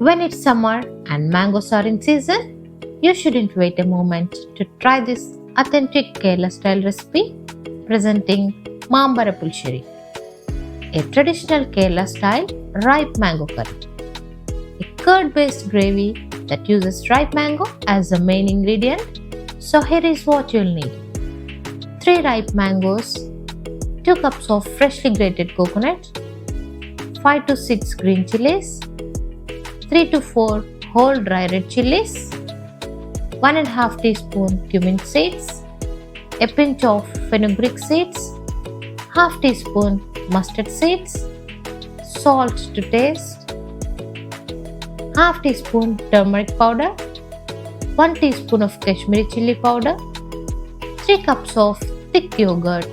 When it's summer and mangoes are in season, you shouldn't wait a moment to try this authentic Kerala style recipe presenting Mambazha Pulissery, a traditional Kerala style ripe mango curry. A curd based gravy that uses ripe mango as the main ingredient. So here is what you'll need: 3 ripe mangoes, 2 cups of freshly grated coconut, 5 to 6 green chilies, 3 to 4 whole dry red chilies, 1.5 teaspoon cumin seeds, a pinch of fenugreek seeds, half teaspoon mustard seeds, salt to taste, half teaspoon turmeric powder, 1 teaspoon of Kashmiri chili powder, 3 cups of thick yogurt,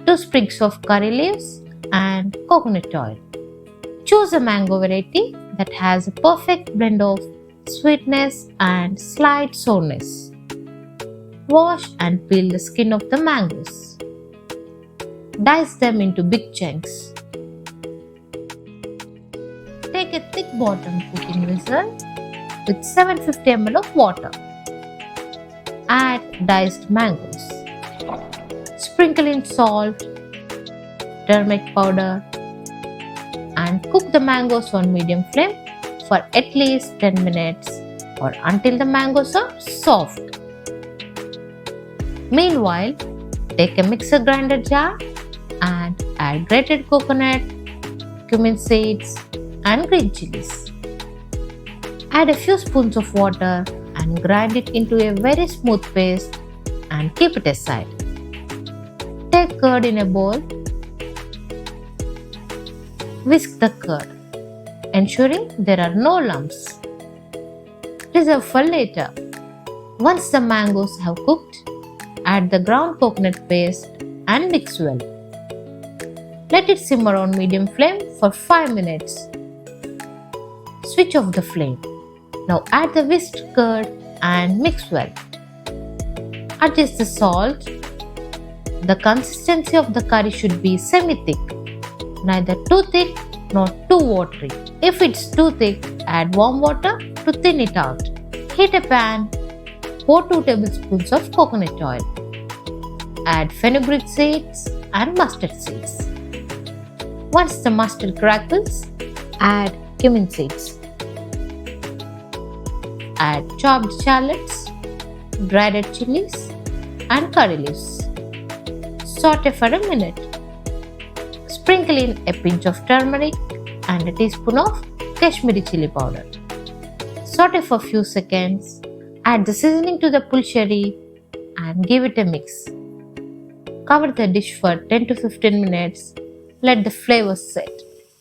2 sprigs of curry leaves and coconut oil. Choose a mango variety that has a perfect blend of sweetness and slight sourness. Wash and peel the skin of the mangoes. Dice them into big chunks. Take a thick bottom cooking vessel with 750 ml of water. Add diced mangoes. Sprinkle in salt, turmeric powder, and cook the mangoes on medium flame for at least 10 minutes or until the mangoes are soft. Meanwhile, take a mixer grinder jar and add grated coconut, cumin seeds, and green chilies. Add a few spoons of water and grind it into a very smooth paste and keep it aside. Take curd in a bowl. Whisk the curd, ensuring there are no lumps. Reserve for later. Once the mangoes have cooked, add the ground coconut paste and mix well. Let it simmer on medium flame for 5 minutes. Switch off the flame. Now add the whisked curd and mix well. Adjust the salt. The consistency of the curry should be semi-thick, neither too thick nor too watery. If it's too thick, add warm water to thin it out. Heat a pan. Pour 2 tablespoons of coconut oil. Add fenugreek seeds and mustard seeds. Once the mustard crackles, add cumin seeds. Add chopped shallots, dried red chilies, and curry leaves. Saute for a minute. Sprinkle in a pinch of turmeric and a teaspoon of Kashmiri chili powder. Saute for a few seconds. Add the seasoning to the pulissery and give it a mix. Cover the dish for 10 to 15 minutes. Let the flavors set.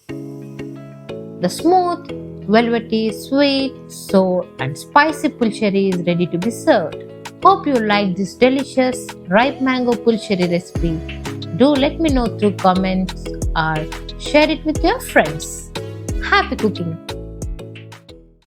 The smooth, velvety, sweet, sour and spicy pulissery is ready to be served. Hope you like this delicious ripe mango pulissery recipe. Do let me know through comments or share it with your friends. Happy cooking!